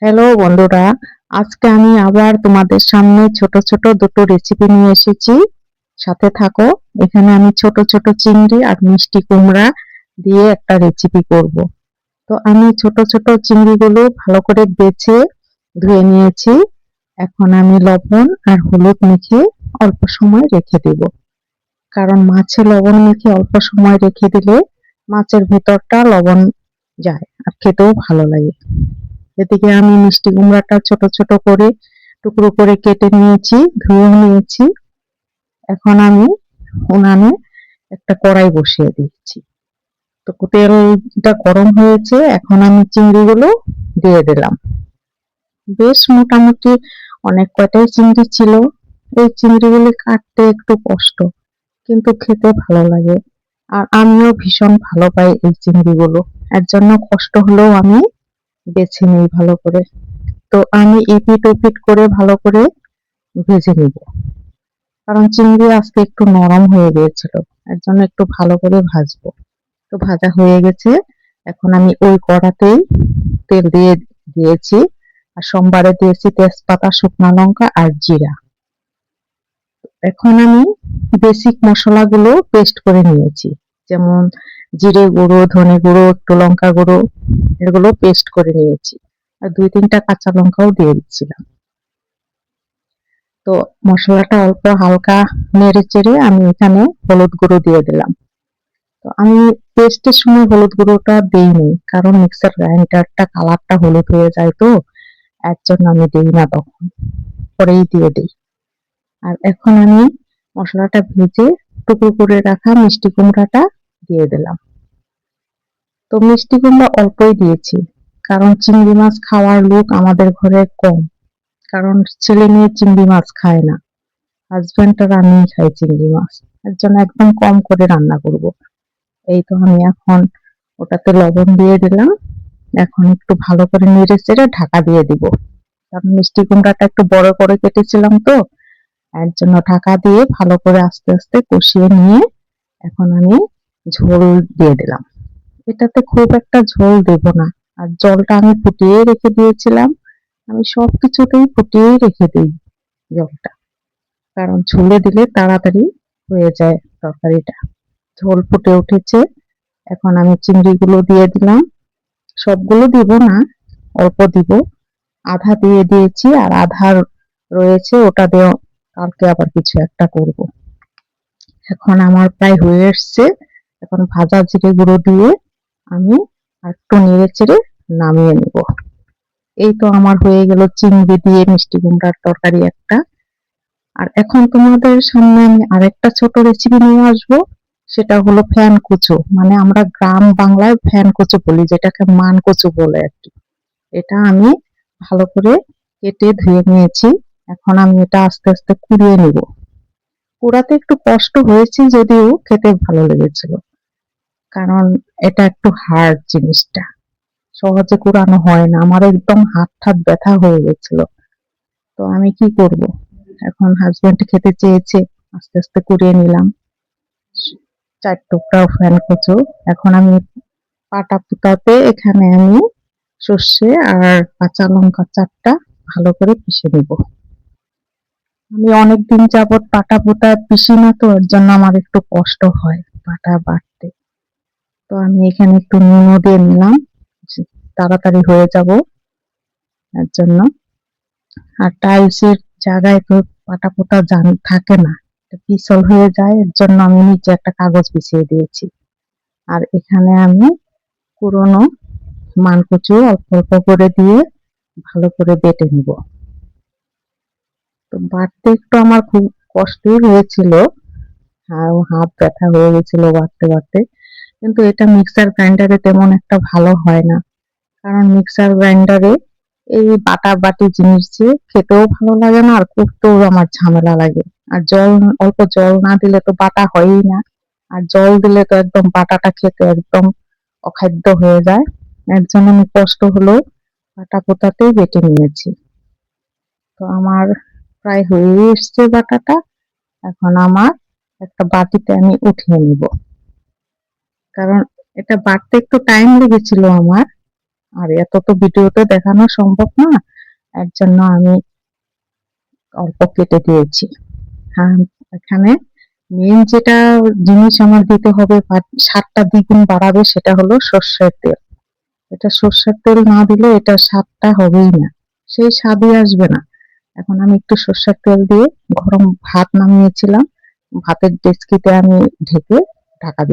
Hello বন্ধুরা, আজকে আমি আবার তোমাদের সামনে ছোট ছোট দুটো রেসিপি নিয়ে এসেছি। সাথে থাকো। এখানে আমি ছোট ছোট চিংড়ি আর মিষ্টি কুমড়া দিয়ে একটা রেসিপি করব। তো আমি ছোট ছোট চিংড়িগুলো ভালো করে বেছে ধুয়ে নিয়েছি। এখন আমি লবণ আর হলুদ মেখে অল্প সময় রেখে দেব। কারণ মাছে লবণ মেখে অল্প সময় রেখে দিলে মাছের ভেতরটা লবণ যায় আর খেতেও ভালো লাগে। এদিকে আমি মিষ্টি কুমড়াটা ছোট ছোট করে টুকরো করে কেটে নিয়েছি, ধুয়ে নিয়েছি। এখন আমি উনানে একটা কড়াই বসিয়ে দিচ্ছি। তো তেলটা গরম হয়েছে, এখন আমি চিংড়িগুলো দিয়ে দিলাম। বেশ মোটামুটি অনেক কয়টাই চিংড়ি ছিল। এই চিংড়িগুলো কাটতে একটু কষ্ট, কিন্তু খেতে ভালো লাগে। আর আমিও ভীষণ ভালো পাই এই চিংড়িগুলো। এর জন্য কষ্ট হলেও আমি বেছে নিই ভালো করে। তো আমি এপিট ওপিট করে ভালো করে ভেজে নিব। কারণ চিংড়ি আজকে একটু নরম হয়ে গিয়েছিল, এর জন্য একটু ভালো করে ভাজবো। তো ভাজা হয়ে গেছে। এখন আমি ওই কড়াতেই তেল দিয়ে দিয়েছি। আর সোমবারে দিয়েছি তেজপাতা, শুকনো লঙ্কা আর জিরা। এখন আমি বেসিক মশলাগুলো পেস্ট করে নিয়েছি। যেমন জিরে গুঁড়ো, ধনে গুঁড়ো, একটু লঙ্কা গুঁড়ো, এগুলো পেস্ট করে নিয়েছি। আর দুই তিনটা কাঁচা লঙ্কাও দিয়ে দিচ্ছিলাম। তো মশলাটা অল্প হালকা নেড়ে চেড়ে আমি এখানে হলুদ গুঁড়ো দিয়ে দিলাম। তো আমি পেস্টের সময় হলুদ গুঁড়োটা দিইনি, কারণ মিক্সার গ্রাইন্ডারটা কালারটা হলুদ হয়ে যায়, তো এর জন্য আমি দিই না, তখন পরেই দিয়ে দিই। আর এখন আমি মশলাটা ভেজে টুকরো করে রাখা মিষ্টি কুমড়াটা দিয়ে দিলাম। তো মিষ্টি কুমড়া অল্পই দিয়েছি, কারণ চিংড়ি মাছ খাওয়ার লোক আমাদের ঘরে কম। কারণ ছেলে মেয়ে চিংড়ি মাছ খায় না, হাজবেন্ড আর আমি খাই চিংড়ি মাছ। এর জন্য একদম কম করে রান্না করব। এই তো আমি এখন ওটাতে লবণ দিয়ে দিলাম। এখন একটু ভালো করে নেড়ে চেড়ে ঢাকা দিয়ে দিব। কারণ মিষ্টি কুমড়াটা একটু বড় করে কেটেছিলাম, তো এর জন্য ঢাকা দিয়ে ভালো করে আস্তে আস্তে কষিয়ে নিয়ে এখন আমি ঝোল দিয়ে দিলাম। এটাতে খুব একটা ঝোল দেব না। আর জলটা আমি ফুটিয়ে রেখে দিয়েছিলাম। আমি সবকিছুতেই ফুটিয়েই রেখে দিই জলটা, কারণ ঝোলে দিলে তাড়াতাড়ি হয়ে যায় তরকারিটা। ঝোল ফুটে উঠেছে। এখন আমি চিংড়িগুলো দিয়ে দিলাম। সবগুলো দিব না, অল্প দিব। আধা দিয়ে দিয়েছি আর আধা রয়েছে, ওটা দিয়ে কালকে আবার কিছু একটা করব। এখন আমার প্রায় হয়ে এসছে। এখন ভাজা জিরে গুঁড়ো দিয়ে আমি একটু নেড়ে চেড়ে নামিয়ে নিব। এই তো আমার হয়ে গেল চিংড়ি দিয়ে মিষ্টি কুমড়ার তরকারি একটা। আর এখন তোমাদের সামনে আমি আরেকটা ছোট রেসিপি নিয়ে আসবো। সেটা হলো ফ্যান কুচো, মানে আমরা গ্রাম বাংলায় ফ্যান কুচো বলি, যেটাকে মান কুচো বলে আর কি। এটা আমি ভালো করে কেটে ধুয়ে নিয়েছি। এখন আমি এটা আস্তে আস্তে কুড়িয়ে নিব। কুড়াতে একটু কষ্ট হয়েছে, যদিও খেতে ভালো লেগেছিল। কারণ এটা একটু হার্ড জিনিসটা, সহজে কুড়ানো হয় না। আমার একদম হাত ঠাত ব্যথা হয়ে গেছিল। তো আমি কি করব, এখন হাজবেন্ড খেতে চেয়েছে, আস্তে আস্তে কুড়িয়ে নিলাম। 4 টুকরা ফ্যান কুচো। এখন আমি পাটা পুতাতে এখানে আমি সর্ষে আর কাঁচা লঙ্কা 4টা ভালো করে পিষে নিব। আমি অনেকদিন যাবৎ পাটা পুতা পিষি না, তো এর জন্য আমার একটু কষ্ট হয় পাটা বাটতে। তো আমি এখানে একটু নুনও দিয়ে নিলাম, যে তাড়াতাড়ি হয়ে যাব এর জন্য। আর টাইলসের জায়গায় তো পাটা পোতা থাকে না, পিছল হয়ে যায়। এর জন্য আমি নিচে একটা কাগজ বিছিয়ে দিয়েছি। আর এখানে আমি পুরোনো মানকচু অল্প অল্প করে দিয়ে ভালো করে বেটে নিব। তো বাটতে একটু আমার খুব কষ্টই হয়েছিল, আর হাত ব্যথা হয়ে গেছিল বাটতে বাটতে। কিন্তু এটা মিক্সার গ্রাইন্ডারে তেমন একটা ভালো হয় না। কারণ মিক্সার গ্রাইন্ডারে এই বাটাবাটি জিনিস যে খেতেও ভালো লাগে না, আর করতেও আমার ঝামেলা লাগে। আর অল্প জল না দিলে তো বাটা হয়ই না। আর জল দিলে তো একদম বাটাটা খেতে একদম অখাদ্য হয়ে যায়। এর জন্য আমি কষ্ট হলেও বাটা পোতাতেই বেটে নিয়েছি। তো আমার প্রায় হয়ে এসছে বাটাটা। এখন আমার একটা বাটিতে আমি উঠিয়ে নিব। কারণ এটা বাটতে একটু টাইম লেগেছিল আমার। আর এত তো ভিডিওতে দেখানো সম্ভব না, এর জন্য আমি অল্প কেটে দিয়েছি। হ্যাঁ, এখানে মেন যেটা জিনিস আমার দিতে হবে বা স্বাদটা দ্বিগুণ বাড়াবে সেটা হলো সর্ষের তেল। এটা সর্ষের তেল না দিলে এটা স্বাদটা হবেই না, সেই স্বাদই আসবে না। এখন আমি একটু সর্ষের তেল দিয়ে গরম ভাত নামিয়েছিলাম, ভাতের ডেচকিতে আমি ঢেকে ঢাকা